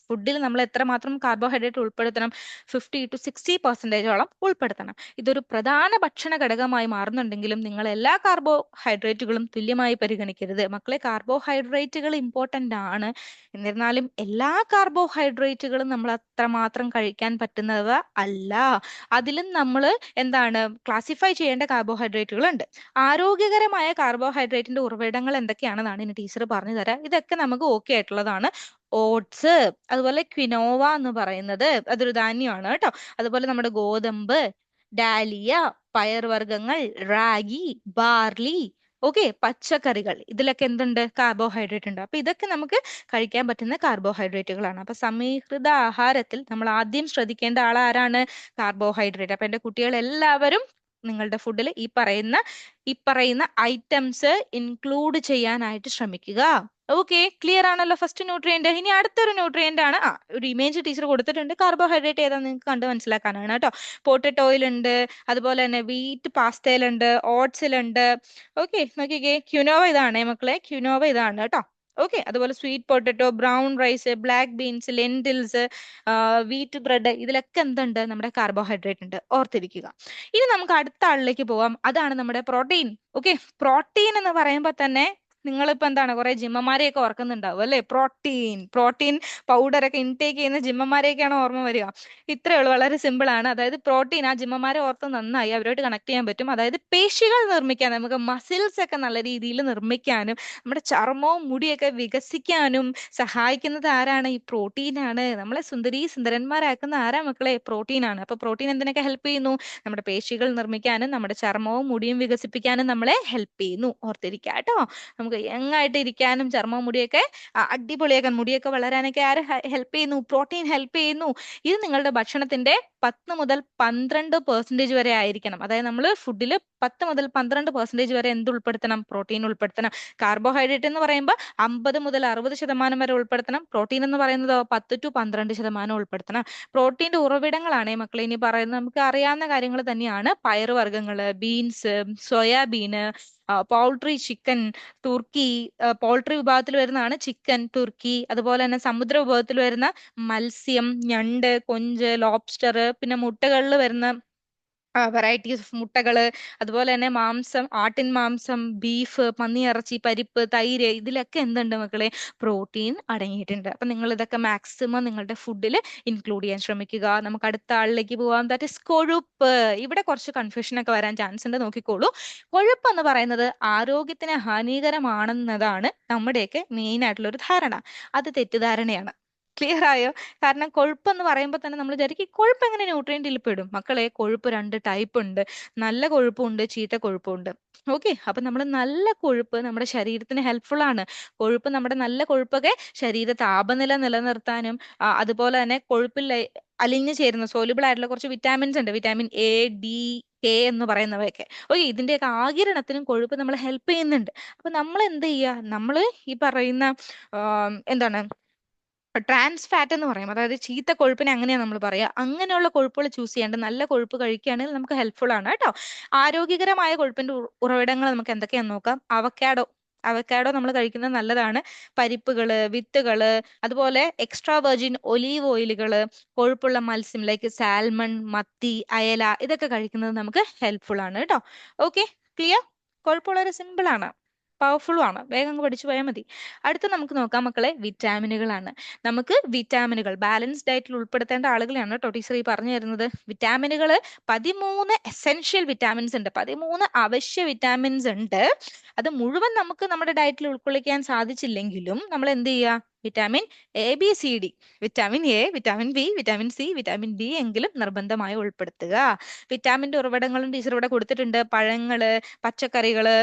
ഫുഡിൽ നമ്മൾ എത്രമാത്രം കാർബോഹൈഡ്രേറ്റ് ഉൾപ്പെടുത്തണം? 50 to 60% ഉൾപ്പെടുത്തണം. ഇതൊരു പ്രധാന ഭക്ഷണ ഘടകമായി മാറുന്നുണ്ടെങ്കിലും നിങ്ങൾ എല്ലാ കാർബോഹൈഡ്രേറ്റുകളും തുല്യമായി പരിഗണിക്കരുത്. മക്കളെ, കാർബോഹൈഡ്രേറ്റുകൾ ഇമ്പോർട്ടന്റ് ആണ്. എന്നിരുന്നാലും എല്ലാ കാർബോഹൈഡ്രേറ്റുകളും നമ്മൾ അത്രമാത്രം കഴിക്കാൻ പറ്റുന്നവ അല്ല. അതിലും നമ്മൾ എന്താണ് ക്ലാസിഫൈ ചെയ്യേണ്ട കാർബോഹൈഡ്രേറ്റുകൾ ഉണ്ട്. ആരോഗ്യകരമായ കാർബോഹൈഡ്രേറ്റിന്റെ ഉറവിടങ്ങൾ എന്തൊക്കെയാണെന്നാണ് ഇനി ടീച്ചർ പറഞ്ഞു തരാം. ഇതൊക്കെ നമുക്ക് ഓക്കെ ആയിട്ടുള്ളതാണ്. ഓട്സ്, അതുപോലെ ക്വിനോവ എന്ന് പറയുന്നത് അതൊരു ധാന്യമാണ് കേട്ടോ. അതുപോലെ നമ്മുടെ ഗോതമ്പ്, ഡാലിയ, പയർവർഗ്ഗങ്ങൾ, റാഗി, ബാർലി, ഓക്കെ, പച്ചക്കറികൾ, ഇതിലൊക്കെ എന്തുണ്ട്? കാർബോഹൈഡ്രേറ്റ് ഉണ്ട്. അപ്പൊ ഇതൊക്കെ നമുക്ക് കഴിക്കാൻ പറ്റുന്ന കാർബോഹൈഡ്രേറ്റുകളാണ്. അപ്പൊ സമീകൃത ആഹാരത്തിൽ നമ്മൾ ആദ്യം ശ്രദ്ധിക്കേണ്ട ആൾ ആരാണ്? കാർബോഹൈഡ്രേറ്റ്. അപ്പൊ എന്റെ കുട്ടികൾ എല്ലാവരും നിങ്ങളുടെ ഫുഡിൽ ഈ പറയുന്ന ഐറ്റംസ് ഇൻക്ലൂഡ് ചെയ്യാനായിട്ട് ശ്രമിക്കുക. ഓക്കെ, ക്ലിയർ ആണല്ലോ ഫസ്റ്റ് ന്യൂട്രിയന്റ്. ഇനി അടുത്തൊരു ന്യൂട്രിയന്റ് ആണ്. ഒരു ഇമേജ് ടീച്ചർ കൊടുത്തിട്ടുണ്ട്. കാർബോഹൈഡ്രേറ്റ് ഏതാന്ന് നിങ്ങൾക്ക് കണ്ട് മനസ്സിലാക്കാനാണ് കേട്ടോ. പൊട്ടറ്റോയിലുണ്ട്, അതുപോലെ തന്നെ വീറ്റ് പാസ്തയിലുണ്ട്, ഓട്സിലുണ്ട്. ഓക്കെ, നോക്കിക്കേ, ക്യുനോവ ഇതാണ് മക്കളെ, ക്യുനോവ ഇതാണ് കേട്ടോ. ഓക്കെ, അതുപോലെ sweet potato, brown rice, black beans, lentils, wheat bread, ഇതിലൊക്കെ എന്തുണ്ട്? നമ്മുടെ കാർബോഹൈഡ്രേറ്റ് ഉണ്ട്. ഓർത്തിരിക്കുക. ഇനി നമുക്ക് അടുത്ത ആളിലേക്ക് പോവാം. അതാണ് നമ്മുടെ പ്രോട്ടീൻ. ഓക്കെ, പ്രോട്ടീൻ എന്ന് പറയുമ്പോൾ തന്നെ നിങ്ങളിപ്പോ എന്താണ് കുറെ ജിമ്മന്മാരെയൊക്കെ ഓർക്കുന്നുണ്ടാവും അല്ലെ? പ്രോട്ടീൻ പ്രോട്ടീൻ പൗഡർ ഒക്കെ ഇൻടേക്ക് ചെയ്യുന്ന ജിമ്മന്മാരെയൊക്കെയാണ് ഓർമ്മ വരിക. ഇത്രേ ഉള്ളൂ, വളരെ സിമ്പിൾ ആണ്. അതായത് പ്രോട്ടീൻ ആ ജിമ്മന്മാരെ ഓർത്ത് നന്നായി അവരോട് കണക്ട് ചെയ്യാൻ പറ്റും. അതായത് പേശികൾ നിർമ്മിക്കാൻ, നമുക്ക് മസിൽസ് ഒക്കെ നല്ല രീതിയിൽ നിർമ്മിക്കാനും നമ്മുടെ ചർമ്മവും മുടിയൊക്കെ വികസിക്കാനും സഹായിക്കുന്നത് ആരാണ്? ഈ പ്രോട്ടീൻ ആണ്. നമ്മളെ സുന്ദരീ സുന്ദരന്മാരാക്കുന്ന ആരാ മക്കളെ? പ്രോട്ടീൻ ആണ്. അപ്പൊ പ്രോട്ടീൻ എന്തിനൊക്കെ ഹെൽപ്പ് ചെയ്യുന്നു? നമ്മുടെ പേശികൾ നിർമ്മിക്കാനും നമ്മുടെ ചർമ്മവും മുടിയും വികസിപ്പിക്കാനും നമ്മളെ ഹെൽപ്പ് ചെയ്യുന്നു. ഓർത്തിരിക്കുക കേട്ടോ. നമുക്ക് യങ് ആയിട്ട് ഇരിക്കാനും ചർമ്മവും മുടിയൊക്കെ അടിപൊളിയാക്കാൻ, മുടിയൊക്കെ വളരാനൊക്കെ ആര് ഹെൽപ്പ് ചെയ്യുന്നു? പ്രോട്ടീൻ ഹെൽപ്പ് ചെയ്യുന്നു. ഇത് നിങ്ങളുടെ ഭക്ഷണത്തിന്റെ 10 മുതൽ 12% വരെ ആയിരിക്കണം. അതായത് നമ്മൾ ഫുഡിൽ 10 മുതൽ 12% വരെ എന്ത് ഉൾപ്പെടുത്തണം? പ്രോട്ടീൻ ഉൾപ്പെടുത്തണം. കാർബോഹൈഡ്രേറ്റ് എന്ന് പറയുമ്പോൾ 50 മുതൽ 60% വരെ ഉൾപ്പെടുത്തണം. പ്രോട്ടീൻ എന്ന് പറയുന്നത് 10 to 12% ഉൾപ്പെടുത്തണം. പ്രോട്ടീന്റെ ഉറവിടങ്ങളാണ് മക്കളെ ഇനി പറയുന്നത്. നമുക്ക് അറിയാവുന്ന കാര്യങ്ങൾ തന്നെയാണ്. പയറുവർഗ്ഗങ്ങള്, ബീൻസ്, സോയാബീന്, പൗൾട്രി, ചിക്കൻ, തുർക്കി. പോൾട്രി വിഭാഗത്തിൽ വരുന്നതാണ് ചിക്കൻ, തുർക്കി. അതുപോലെ തന്നെ സമുദ്ര വിഭാഗത്തിൽ വരുന്ന മത്സ്യം, ഞണ്ട്, കൊഞ്ച്, ലോബ്സ്റ്റർ. പിന്നെ മുട്ടകളിൽ വരുന്ന വെറൈറ്റീസ് ഓഫ് മുട്ടകള്. അതുപോലെ തന്നെ മാംസം, ആട്ടിൻ മാംസം, ബീഫ്, പന്നിയിറച്ചി, പരിപ്പ്, തൈര്, ഇതിലൊക്കെ എന്തുണ്ട് മക്കളെ? പ്രോട്ടീൻ അടങ്ങിയിട്ടുണ്ട്. അപ്പൊ നിങ്ങൾ ഇതൊക്കെ മാക്സിമം നിങ്ങളുടെ ഫുഡിൽ ഇൻക്ലൂഡ് ചെയ്യാൻ ശ്രമിക്കുക. നമുക്ക് അടുത്ത ആളിലേക്ക് പോവാം. ദാറ്റ് ഇസ് കൊഴുപ്പ്. ഇവിടെ കുറച്ച് കൺഫ്യൂഷൻ ഒക്കെ വരാൻ ചാൻസ് ഉണ്ട്, നോക്കിക്കോളൂ. കൊഴുപ്പ് എന്ന് പറയുന്നത് ആരോഗ്യത്തിന് ഹാനികരമാണെന്നതാണ് നമ്മുടെയൊക്കെ മെയിൻ ആയിട്ടുള്ള ഒരു ധാരണ. അത് തെറ്റിദ്ധാരണയാണ്. ക്ലിയർ ആയോ? കാരണം കൊഴുപ്പ് എന്ന് പറയുമ്പോൾ തന്നെ നമ്മൾ വിചാരിക്കും കൊഴുപ്പ് എങ്ങനെ ന്യൂട്രിയന്റിൽ പെടും? മക്കളെ, കൊഴുപ്പ് രണ്ട് ടൈപ്പ് ഉണ്ട്. നല്ല കൊഴുപ്പും ഉണ്ട്, ചീത്ത കൊഴുപ്പും ഉണ്ട്. ഓക്കെ, അപ്പൊ നമ്മൾ നല്ല കൊഴുപ്പ് നമ്മുടെ ശരീരത്തിന് ഹെൽപ്ഫുൾ ആണ്. കൊഴുപ്പ്, നമ്മുടെ നല്ല കൊഴുപ്പൊക്കെ ശരീര താപനില നിലനിർത്താനും അതുപോലെ തന്നെ കൊഴുപ്പിൽ അലിഞ്ഞു ചേരുന്ന സോലുബിൾ ആയിട്ടുള്ള കുറച്ച് വിറ്റാമിൻസ് ഉണ്ട്. വിറ്റാമിൻ എ, ഡി, കെ എന്ന് പറയുന്നവയൊക്കെ. ഓക്കെ, ഇതിന്റെയൊക്കെ ആഗിരണത്തിനും കൊഴുപ്പ് നമ്മളെ ഹെൽപ്പ് ചെയ്യുന്നുണ്ട്. അപ്പൊ നമ്മൾ എന്ത് ചെയ്യുക? നമ്മൾ ഈ പറയുന്ന എന്താണ് ട്രാൻസ് ഫാറ്റ് എന്ന് പറയും, അതായത് ചീത്ത കൊഴുപ്പിനെ അങ്ങനെയാണ് നമ്മൾ പറയുക. അങ്ങനെയുള്ള കൊഴുപ്പുകൾ ചൂസ് ചെയ്യാണ്ട് നല്ല കൊഴുപ്പ് കഴിക്കുകയാണെങ്കിൽ നമുക്ക് ഹെൽപ്ഫുൾ ആണ് കേട്ടോ. ആരോഗ്യകരമായ കൊഴുപ്പിന്റെ ഉറവിടങ്ങൾ നമുക്ക് എന്തൊക്കെയാന്ന് നോക്കാം. അവക്കാഡോ. അവക്കാഡോ നമ്മൾ കഴിക്കുന്നത് നല്ലതാണ്. പരിപ്പുകള്, വിത്തുകള്, അതുപോലെ എക്സ്ട്രാ വെർജിൻ ഒലീവ് ഓയിലുകള്, കൊഴുപ്പുള്ള മത്സ്യം ലൈക്ക് സാൽമൺ, മത്തി, അയല, ഇതൊക്കെ കഴിക്കുന്നത് നമുക്ക് ഹെൽപ്ഫുൾ ആണ് കേട്ടോ. Okay, clear? കൊഴുപ്പുള്ളവരെ സിമ്പിൾ ആണ്, പവർഫുള്ളും ആണ്, വേഗം അങ്ങ് പഠിച്ചു പോയാൽ മതി. അടുത്ത നമുക്ക് നോക്കാം മക്കളെ, വിറ്റാമിനുകളാണ്. നമുക്ക് വിറ്റാമിനുകൾ ബാലൻസ് ഡയറ്റിൽ ഉൾപ്പെടുത്തേണ്ട ആളുകളെയാണ് കേട്ടോ ടീച്ചർ ഈ പറഞ്ഞു തരുന്നത്. വിറ്റാമിനുകൾ 13 എസെൻഷ്യൽ വിറ്റാമിൻസ് ഉണ്ട്, 13 അവശ്യ വിറ്റാമിൻസ് ഉണ്ട്. അത് മുഴുവൻ നമുക്ക് നമ്മുടെ ഡയറ്റിൽ ഉൾക്കൊള്ളിക്കാൻ സാധിച്ചില്ലെങ്കിലും നമ്മൾ എന്ത് ചെയ്യുക? Vitamin A, B, C, D, vitamin A, vitamin B, vitamin C, vitamin D എങ്കിലും നിർബന്ധമായി ഉൾപ്പെടുത്തുക. വിറ്റാമിന്റെ ഉറവിടങ്ങളും ടീച്ചർ ഇവിടെ കൊടുത്തിട്ടുണ്ട്. പഴങ്ങള്, പച്ചക്കറികള്,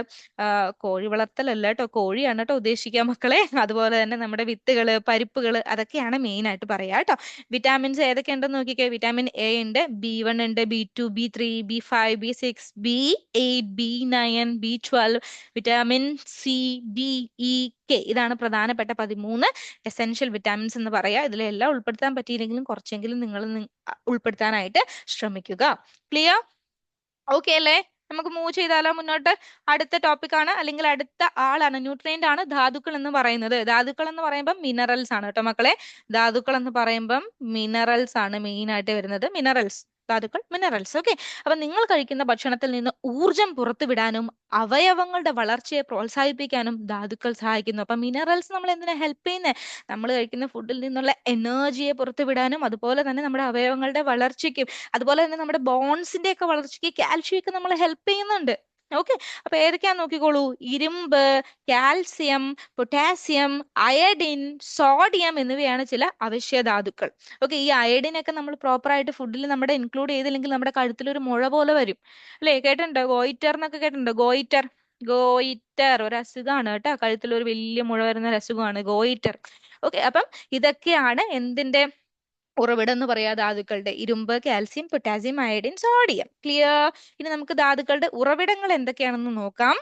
കോഴി വളർത്തലല്ല കേട്ടോ, കോഴിയാണ് കേട്ടോ ഉദ്ദേശിക്കുക മക്കളെ. അതുപോലെ തന്നെ നമ്മുടെ വിത്തുകള്, പരിപ്പുകള്, അതൊക്കെയാണ് മെയിൻ ആയിട്ട് പറയാ കേട്ടോ. വിറ്റാമിൻസ് ഏതൊക്കെ ഉണ്ടെന്ന് നോക്കിക്കേ. വിറ്റാമിൻ എ ഉണ്ട്, B1 ഉണ്ട്, B2, B3, B5, B6, B8, B9, B12, vitamin C, D, E, K. ഇതാണ് പ്രധാനപ്പെട്ട 13 എസെൻഷ്യൽ വിറ്റാമിൻസ് എന്ന് പറയാ. ഇതിലെല്ലാം ഉൾപ്പെടുത്താൻ പറ്റിയില്ലെങ്കിലും കുറച്ചെങ്കിലും നിങ്ങൾ ഉൾപ്പെടുത്താനായിട്ട് ശ്രമിക്കുക. ക്ലിയർ? ഓക്കെ അല്ലേ? നമുക്ക് മൂവ് ചെയ്താലോ മുന്നോട്ട്? അടുത്ത ടോപ്പിക് ആണ്, അല്ലെങ്കിൽ അടുത്ത ആളാണ്, ന്യൂട്രിയന്റ് ആണ് ധാതുക്കൾ എന്ന് പറയുന്നത്. ധാതുക്കൾ എന്ന് പറയുമ്പോൾ മിനറൽസ് ആണ് കേട്ടോ മക്കളെ. ധാതുക്കൾ എന്ന് പറയുമ്പം മിനറൽസ് ആണ് മെയിൻ ആയിട്ട് വരുന്നത്. മിനറൽസ്, ധാതുക്കൾ, മിനറൽസ്. ഓക്കെ, അപ്പൊ നിങ്ങൾ കഴിക്കുന്ന ഭക്ഷണത്തിൽ നിന്ന് ഊർജം പുറത്തുവിടാനും അവയവങ്ങളുടെ വളർച്ചയെ പ്രോത്സാഹിപ്പിക്കാനും ധാതുക്കൾ സഹായിക്കുന്നു. അപ്പൊ മിനറൽസ് നമ്മൾ എന്തിനാ ഹെൽപ്പ് ചെയ്യുന്നത്? നമ്മൾ കഴിക്കുന്ന ഫുഡിൽ നിന്നുള്ള എനർജിയെ പുറത്തുവിടാനും അതുപോലെ തന്നെ നമ്മുടെ അവയവങ്ങളുടെ വളർച്ചയ്ക്കും അതുപോലെ തന്നെ നമ്മുടെ ബോൺസിന്റെ ഒക്കെ വളർച്ചയ്ക്ക് കാൽഷ്യം ഒക്കെ നമ്മളെ ഹെൽപ്പ് ചെയ്യുന്നുണ്ട്. ഓക്കെ, അപ്പൊ ഏതൊക്കെയാന്ന് നോക്കിക്കോളൂ. ഇരുമ്പ്, കാൽസ്യം, പൊട്ടാസ്യം, അയഡിൻ, സോഡിയം എന്നിവയാണ് ചില അവശ്യ ധാതുക്കൾ. ഓക്കെ, ഈ അയഡിൻ ഒക്കെ നമ്മൾ പ്രോപ്പർ ആയിട്ട് ഫുഡിൽ നമ്മുടെ ഇൻക്ലൂഡ് ചെയ്തില്ലെങ്കിൽ നമ്മുടെ കഴുത്തിൽ ഒരു മുഴ പോലെ വരും. അല്ലേ, കേട്ടിട്ടുണ്ടോ? ഗോയിറ്റർ എന്നൊക്കെ കേട്ടിട്ടുണ്ടോ? ഗോയിറ്റർ, ഗോയിറ്റർ ഒരു അസുഖമാണ് കേട്ടോ. കഴുത്തിൽ ഒരു വലിയ മുഴ വരുന്ന ഒരു അസുഖമാണ് ഗോയിറ്റർ. ഓക്കെ, അപ്പം ഇതൊക്കെയാണ് എന്തിന്റെ ഉറവിടം എന്ന് പറയാ? ധാതുക്കളുടെ. ഇരുമ്പ്, calcium, potassium, iodine, sodium. Clear? ഇനി നമുക്ക് ധാതുക്കളുടെ ഉറവിടങ്ങൾ എന്തൊക്കെയാണെന്ന് നോക്കാം.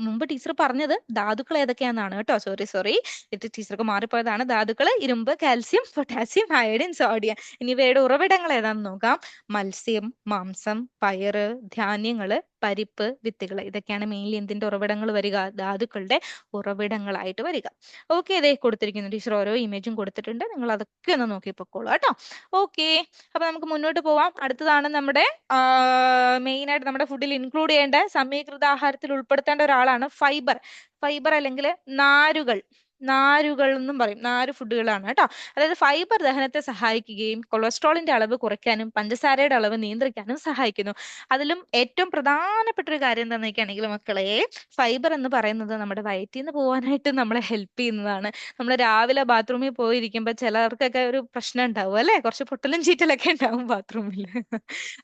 മുമ്പ് ടീച്ചർ പറഞ്ഞത് ധാതുക്കൾ ഏതൊക്കെയാണെന്നാണ് കേട്ടോ. സോറി സോറി, ഇത് ടീച്ചർക്ക് മാറിപ്പോയതാണ്. ധാതുക്കൾ ഇരുമ്പ്, കാൽസ്യം, പൊട്ടാസ്യം, അയഡിൻ, സോഡിയം. ഇനി ഇവയുടെ ഉറവിടങ്ങൾ ഏതാണെന്ന് നോക്കാം. മത്സ്യം, മാംസം, പയറ്, ധാന്യങ്ങള്, പരിപ്പ്, വിത്തുകൾ, ഇതൊക്കെയാണ് മെയിൻലി എന്തിന്റെ ഉറവിടങ്ങൾ വരിക? ധാതുക്കളുടെ ഉറവിടങ്ങളായിട്ട് വരിക. ഓക്കെ, ഇതേ കൊടുത്തിരിക്കുന്നു. ടീച്ചർ ഓരോ ഇമേജും കൊടുത്തിട്ടുണ്ട്, നിങ്ങൾ അതൊക്കെ ഒന്ന് നോക്കി പൊക്കോളൂ കേട്ടോ. ഓക്കെ, അപ്പൊ നമുക്ക് മുന്നോട്ട് പോവാം. അടുത്തതാണ് നമ്മുടെ മെയിൻ ആയിട്ട് നമ്മുടെ ഫുഡിൽ ഇൻക്ലൂഡ് ചെയ്യേണ്ട, സമീകൃത ആഹാരത്തിൽ ഉൾപ്പെടുത്തേണ്ട ഒരാളാണ് ഫൈബർ. ഫൈബർ അല്ലെങ്കിൽ നാരുകൾ. നാരുകൾ എന്നും പറയും, നാര് ഫുഡുകളാണ് കേട്ടോ. അതായത് ഫൈബർ ദഹനത്തെ സഹായിക്കുകയും കൊളസ്ട്രോളിന്റെ അളവ് കുറയ്ക്കാനും പഞ്ചസാരയുടെ അളവ് നിയന്ത്രിക്കാനും സഹായിക്കുന്നു. അതിലും ഏറ്റവും പ്രധാനപ്പെട്ട ഒരു കാര്യം എന്താണെന്ന് വെക്കുകയാണെങ്കിൽ മക്കളെ, ഫൈബർ എന്ന് പറയുന്നത് നമ്മുടെ വയറ്റിൽ നിന്ന് പോകാനായിട്ട് നമ്മളെ ഹെൽപ്പ് ചെയ്യുന്നതാണ്. നമ്മൾ രാവിലെ ബാത്റൂമിൽ പോയിരിക്കുമ്പോൾ ചിലർക്കൊക്കെ ഒരു പ്രശ്നം ഉണ്ടാവും അല്ലെ, കുറച്ച് പൊട്ടലും ചീറ്റലൊക്കെ ഉണ്ടാവും ബാത്റൂമിൽ.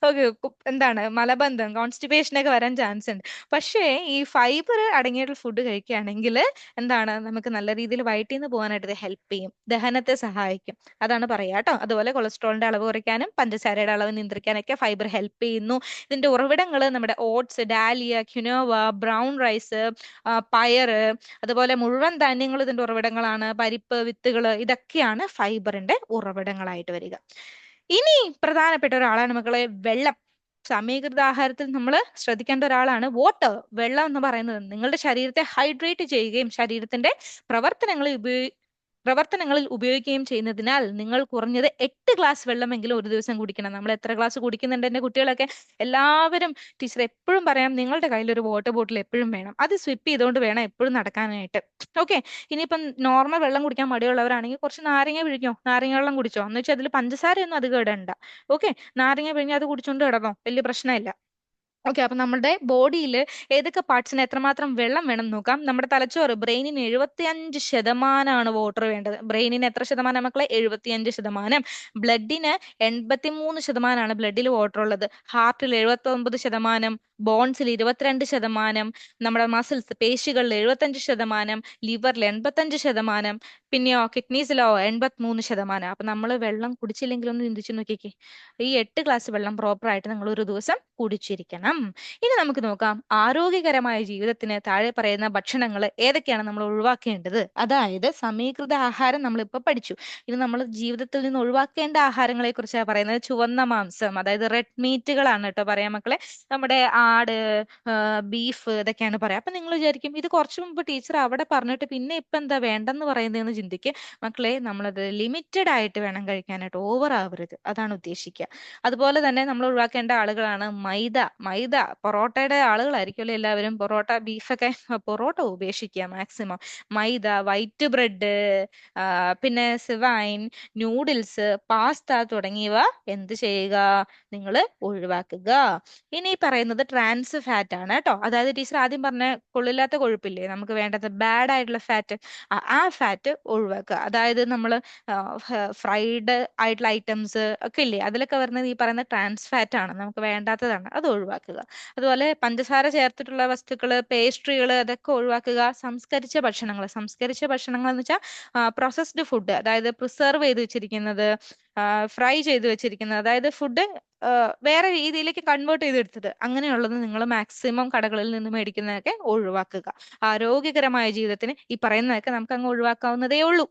ഓക്കെ, എന്താണ് മലബന്ധം, കോൺസ്റ്റിപ്പേഷൻ ഒക്കെ വരാൻ ചാൻസ് ഉണ്ട്. പക്ഷേ ഈ ഫൈബർ അടങ്ങിയിട്ടുള്ള ഫുഡ് കഴിക്കുകയാണെങ്കിൽ എന്താണ്, നമുക്ക് നല്ല രീതിയിൽ വയറ്റിൽ നിന്ന് പോകാനായിട്ട് ഇത് ഹെൽപ്പ് ചെയ്യും, ദഹനത്തെ സഹായിക്കും. അതാണ് പറയാ കേട്ടോ. അതുപോലെ കൊളസ്ട്രോളിന്റെ അളവ് കുറയ്ക്കാനും പഞ്ചസാരയുടെ അളവ് നിയന്ത്രിക്കാനൊക്കെ ഫൈബർ ഹെൽപ്പ് ചെയ്യുന്നു. ഇതിന്റെ ഉറവിടങ്ങൾ നമ്മുടെ ഓട്സ്, ഡാലിയ, ക്യുനോവ, ബ്രൗൺ റൈസ്, പയറ്, അതുപോലെ മുഴുവൻ ധാന്യങ്ങൾ ഇതിന്റെ ഉറവിടങ്ങളാണ്. പരിപ്പ്, വിത്തുകൾ, ഇതൊക്കെയാണ് ഫൈബറിന്റെ ഉറവിടങ്ങളായിട്ട് വരിക. ഇനി പ്രധാനപ്പെട്ട ഒരാളാണ് മക്കളെ വെള്ളം. സമീകൃത ആഹാരത്തിൽ നമ്മൾ ശ്രദ്ധിക്കേണ്ട ഒരാളാണ് വാട്ടർ. വെള്ളം എന്ന് പറയുന്നത് നിങ്ങളുടെ ശരീരത്തെ ഹൈഡ്രേറ്റ് ചെയ്യുകയും ശരീരത്തിന്റെ പ്രവർത്തനങ്ങളിൽ പ്രവർത്തനങ്ങളിൽ ഉപയോഗിക്കുകയും ചെയ്യുന്നതിനാൽ നിങ്ങൾ കുറഞ്ഞത് 8 ഗ്ലാസ് വെള്ളമെങ്കിലും ഒരു ദിവസം കുടിക്കണം. നമ്മൾ എത്ര ഗ്ലാസ് കുടിക്കുന്നുണ്ട്? എന്റെ കുട്ടികളൊക്കെ എല്ലാവരും, ടീച്ചർ എപ്പോഴും പറയാം, നിങ്ങളുടെ കയ്യിൽ ഒരു വാട്ടർ ബോട്ടിൽ എപ്പോഴും വേണം. അത് സ്വിപ്പ് ചെയ്തുകൊണ്ട് വേണം എപ്പോഴും നടക്കാനായിട്ട്. ഓക്കെ, ഇനിയിപ്പം നോർമൽ വെള്ളം കുടിക്കാൻ മടിയുള്ളവരാണെങ്കിൽ കുറച്ച് നാരങ്ങ പിഴിഞ്ഞോ, നാരങ്ങ വെള്ളം കുടിച്ചോ. എന്ന് വെച്ചാൽ അതിൽ പഞ്ചസാരയൊന്നും അധികം ഇടണ്ട. ഓക്കെ, നാരങ്ങ പിഴിഞ്ഞ് അത് കുടിച്ചോണ്ട് കിടന്നോ, വലിയ പ്രശ്നമില്ല. ഓക്കെ, അപ്പൊ നമ്മുടെ ബോഡിയിൽ ഏതൊക്കെ പാർട്സിന് എത്രമാത്രം വെള്ളം വേണം എന്ന് നോക്കാം. നമ്മുടെ തലച്ചോറ്, ബ്രെയിനിന് 75% വാട്ടർ വേണ്ടത്. ബ്രെയിനിന് എത്ര ശതമാനം മക്കളെ? 75%. ബ്ലഡിന് 83%, ബ്ലഡിൽ വാട്ടർ ഉള്ളത്. ഹാർട്ടിൽ 79%, ബോൺസിൽ 22%, നമ്മുടെ മസിൽസ്, പേശികളിൽ 75%, ലിവറിൽ 85%, പിന്നെയോ കിഡ്നീസിലോ 83%. അപ്പൊ നമ്മൾ വെള്ളം കുടിച്ചില്ലെങ്കിൽ ഒന്ന് ചിന്തിച്ചു നോക്കിക്കേ. ഈ 8 ഗ്ലാസ് വെള്ളം പ്രോപ്പർ ആയിട്ട് നിങ്ങൾ ഒരു ദിവസം കുടിച്ചിരിക്കണം. ഇനി നമുക്ക് നോക്കാം, ആരോഗ്യകരമായ ജീവിതത്തിന് താഴെ പറയുന്ന ഭക്ഷണങ്ങൾ ഏതൊക്കെയാണ് നമ്മൾ ഒഴിവാക്കേണ്ടത്. അതായത് സമീകൃത ആഹാരം നമ്മൾ ഇപ്പൊ പഠിച്ചു. ഇനി നമ്മൾ ജീവിതത്തിൽ നിന്ന് ഒഴിവാക്കേണ്ട ആഹാരങ്ങളെ കുറിച്ചാണ് പറയുന്നത്. ചുവന്ന മാംസം, അതായത് റെഡ് മീറ്റുകളാണ് കേട്ടോ പറയാം മക്കളെ. നമ്മുടെ ആട്, ബീഫ്, ഇതൊക്കെയാണ് പറയാം. അപ്പൊ നിങ്ങൾ വിചാരിക്കും ഇത് കുറച്ചു മുമ്പ് ടീച്ചർ അവിടെ പറഞ്ഞിട്ട് പിന്നെ ഇപ്പൊ എന്താ വേണ്ടെന്ന് പറയുന്നതെന്ന് ചിന്തിക്കുക. മക്കളെ, നമ്മളത് ലിമിറ്റഡ് ആയിട്ട് വേണം കഴിക്കാനായിട്ട്, ഓവർ ആവരുത്, അതാണ് ഉദ്ദേശിക്കുക. അതുപോലെ തന്നെ നമ്മൾ ഒഴിവാക്കേണ്ട ആളുകളാണ് മൈദ. മൈദ, പൊറോട്ടയുടെ ആളുകളായിരിക്കുമല്ലോ എല്ലാവരും. പൊറോട്ട, ബീഫൊക്കെ. പൊറോട്ട ഉപേക്ഷിക്കുക മാക്സിമം. മൈദ, വൈറ്റ് ബ്രെഡ്, പിന്നെ സിവൈൻ, നൂഡിൽസ്, പാസ്ത തുടങ്ങിയവ എന്ത് ചെയ്യുക? നിങ്ങൾ ഒഴിവാക്കുക. ഇനി പറയുന്നത് ട്രാൻസ് ഫാറ്റ് ആണ് കേട്ടോ. അതായത് ടീച്ചർ ആദ്യം പറഞ്ഞ കൊള്ളില്ലാത്ത കൊഴുപ്പില്ലേ നമുക്ക് വേണ്ടത്, ബാഡ് ആയിട്ടുള്ള ഫാറ്റ്, ആ ഫാറ്റ് ഒഴിവാക്കുക. അതായത് നമ്മൾ ഫ്രൈഡ് ആയിട്ടുള്ള ഐറ്റംസ് ഒക്കെ ഇല്ലേ, അതിലൊക്കെ വരുന്നത് ഈ പറയുന്ന ട്രാൻസ് ഫാറ്റ് ആണ്, നമുക്ക് വേണ്ടാത്തതാണ്, അത് ഒഴിവാക്കുക. അതുപോലെ പഞ്ചസാര ചേർത്തിട്ടുള്ള വസ്തുക്കൾ, പേസ്ട്രികൾ, അതൊക്കെ ഒഴിവാക്കുക. സംസ്കരിച്ച ഭക്ഷണങ്ങൾ എന്ന് വെച്ചാൽ പ്രോസസ്ഡ് ഫുഡ്, അതായത് പ്രിസർവ് ചെയ്ത് വെച്ചിരിക്കുന്നത്, ഫ്രൈ ചെയ്ത് വെച്ചിരിക്കുന്നത്, അതായത് ഫുഡ് വേറെ രീതിയിലേക്ക് കൺവേർട്ട് ചെയ്തെടുത്തത്, അങ്ങനെയുള്ളത് നിങ്ങൾ മാക്സിമം കടകളിൽ നിന്ന് മേടിക്കുന്നതൊക്കെ ഒഴിവാക്കുക. ആരോഗ്യകരമായ ജീവിതത്തിന് ഈ പറയുന്നതൊക്കെ നമുക്ക് അങ്ങ് ഒഴിവാക്കാവുന്നതേ ഉള്ളൂ.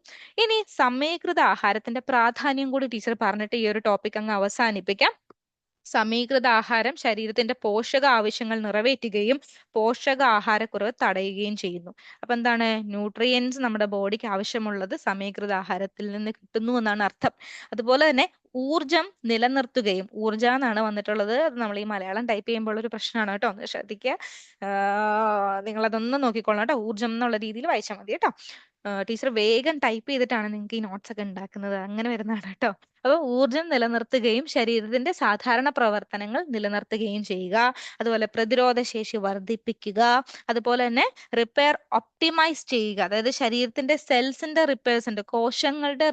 ഇനി സമീകൃത ആഹാരത്തിന്റെ പ്രാധാന്യം കൂടി ടീച്ചർ പറഞ്ഞിട്ട് ഈ ഒരു ടോപ്പിക് അങ്ങ് അവസാനിപ്പിക്കാം. സമീകൃത ആഹാരം ശരീരത്തിന്റെ പോഷക ആവശ്യങ്ങൾ നിറവേറ്റുകയും പോഷകാഹാരക്കുറവ് തടയുകയും ചെയ്യുന്നു. അപ്പൊ എന്താണ്? ന്യൂട്രിയൻസ് നമ്മുടെ ബോഡിക്ക് ആവശ്യമുള്ളത് സമീകൃത ആഹാരത്തിൽ നിന്ന് കിട്ടുന്നു എന്നാണ് അർത്ഥം. അതുപോലെ തന്നെ ഊർജം നിലനിർത്തുകയും, ഊർജ എന്നാണ് വന്നിട്ടുള്ളത്, അത് നമ്മൾ ഈ മലയാളം ടൈപ്പ് ചെയ്യുമ്പോൾ ഒരു പ്രശ്നമാണ് കേട്ടോ, ഒന്ന് ശ്രദ്ധിക്കുക. നിങ്ങൾ അതൊന്നും നോക്കിക്കോളാം കേട്ടോ, ഊർജം എന്നുള്ള രീതിയിൽ വായിച്ചാൽ മതി കേട്ടോ. ടീച്ചർ വേഗം ടൈപ്പ് ചെയ്തിട്ടാണ് നിങ്ങൾക്ക് ഈ നോട്ട്സ് ഒക്കെ ഉണ്ടാക്കുന്നത്, അങ്ങനെ വരുന്നതാണ് കേട്ടോ. അപ്പോൾ ഊർജം നിലനിർത്തുകയും ശരീരത്തിന്റെ സാധാരണ പ്രവർത്തനങ്ങൾ നിലനിർത്തുകയും ചെയ്യുക. അതുപോലെ പ്രതിരോധ ശേഷി വർദ്ധിപ്പിക്കുക. അതുപോലെ തന്നെ റിപ്പയർ ഒപ്റ്റിമൈസ് ചെയ്യുക. അതായത് ശരീരത്തിന്റെ സെൽസിന്റെ റിപ്പയർസ് ഉണ്ട്, കോശങ്ങളുടെ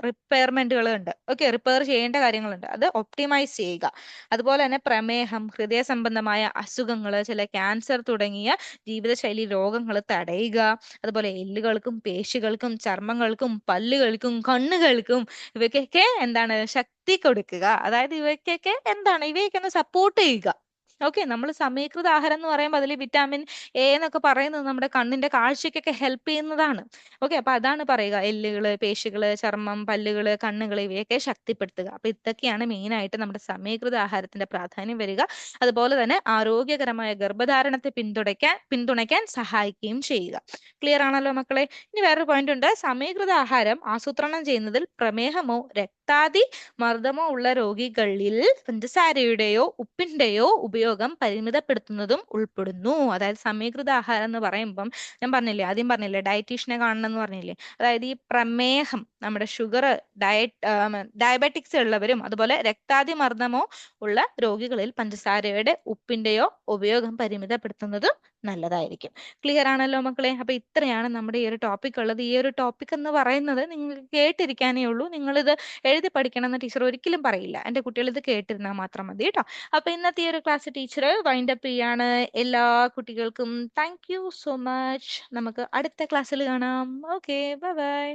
റിപ്പയർമെന്റുകൾ ഉണ്ട്. ഓക്കെ, റിപ്പയർ ചെയ്യേണ്ട കാര്യങ്ങളുണ്ട്, അത് ഒപ്റ്റിമൈസ് ചെയ്യുക. അതുപോലെ തന്നെ പ്രമേഹം, ഹൃദയ സംബന്ധമായ അസുഖങ്ങൾ, ചില ക്യാൻസർ തുടങ്ങിയ ജീവിതശൈലി രോഗങ്ങൾ തടയുക. അതുപോലെ എല്ലുകൾക്കും പേശികൾക്കും ചർമ്മങ്ങൾക്കും പല്ലുകൾക്കും കണ്ണുകൾക്കും ഇവയ്ക്കൊക്കെ എന്താണ്? ശക്തി കൊടുക്കുക. അതായത് ഇവയ്ക്കൊക്കെ എന്താണ്? ഇവയൊക്കെ ഒന്ന് സപ്പോർട്ട് ചെയ്യുക. ഓക്കെ, നമ്മൾ സമീകൃത ആഹാരം എന്ന് പറയുമ്പോൾ അതിൽ വിറ്റാമിൻ എ എന്നൊക്കെ പറയുന്നത് നമ്മുടെ കണ്ണിന്റെ കാഴ്ചയ്ക്കൊക്കെ ഹെൽപ്പ് ചെയ്യുന്നതാണ്. ഓക്കെ, അപ്പൊ അതാണ് പറയുക, എല്ലുകള്, പേശികള്, ചർമ്മം, പല്ലുകള്, കണ്ണുകൾ, ഇവയൊക്കെ ശക്തിപ്പെടുത്തുക. അപ്പൊ ഇതൊക്കെയാണ് മെയിൻ ആയിട്ട് നമ്മുടെ സമീകൃത ആഹാരത്തിന്റെ പ്രാധാന്യം വരിക. അതുപോലെ തന്നെ ആരോഗ്യകരമായ ഗർഭധാരണത്തെ പിന്തുണയ്ക്കാൻ സഹായിക്കുകയും ചെയ്യുക. ക്ലിയർ ആണല്ലോ മക്കളെ? ഇനി വേറൊരു പോയിന്റ് ഉണ്ട്. സമീകൃത ആഹാരം ആസൂത്രണം ചെയ്യുന്നതിൽ പ്രമേഹമോ രക്താതി മർദ്ദമോ ഉള്ള രോഗികളിൽ പഞ്ചസാരയുടെയോ ഉപ്പിന്റെയോ ഉപയോഗം പരിമിതപ്പെടുത്തുന്നതും ഉൾപ്പെടുന്നു. അതായത് സമീകൃത ആഹാരം എന്ന് പറയുമ്പം ഞാൻ പറഞ്ഞില്ലേ, ആദ്യം പറഞ്ഞില്ലേ ഡയറ്റീഷ്യനെ കാണണം എന്ന് പറഞ്ഞില്ലേ, അതായത് ഈ പ്രമേഹം, നമ്മുടെ ഷുഗർ, ഡയബറ്റിക്സ് ഉള്ളവരും അതുപോലെ രക്താതിമർദ്ദമോ ഉള്ള രോഗികളിൽ പഞ്ചസാരയുടെ ഉപ്പിന്റെയോ ഉപയോഗം പരിമിതപ്പെടുത്തുന്നത് നല്ലതായിരിക്കും. ക്ലിയർ ആണല്ലോ മക്കളെ? അപ്പൊ ഇത്രയാണ് നമ്മുടെ ഈ ഒരു ടോപ്പിക് ഉള്ളത്. ഈ ഒരു ടോപ്പിക് എന്ന് പറയുന്നത് നിങ്ങൾക്ക് കേട്ടിരിക്കാനേ ഉള്ളൂ, നിങ്ങളിത് എഴുതി പഠിക്കണം എന്ന് ടീച്ചർ ഒരിക്കലും പറയില്ല. എന്റെ കുട്ടികൾ ഇത് കേട്ടിരുന്നാൽ മാത്രം മതി കേട്ടോ. അപ്പൊ ഇന്നത്തെ ഈ ഒരു ക്ലാസ് ടീച്ചർ വൈൻഡ് അപ്പ് ചെയ്യാണ്. എല്ലാ കുട്ടികൾക്കും താങ്ക് യു സോ മച്ച്. നമുക്ക് അടുത്ത ക്ലാസ്സിൽ കാണാം. Okay, bye bye.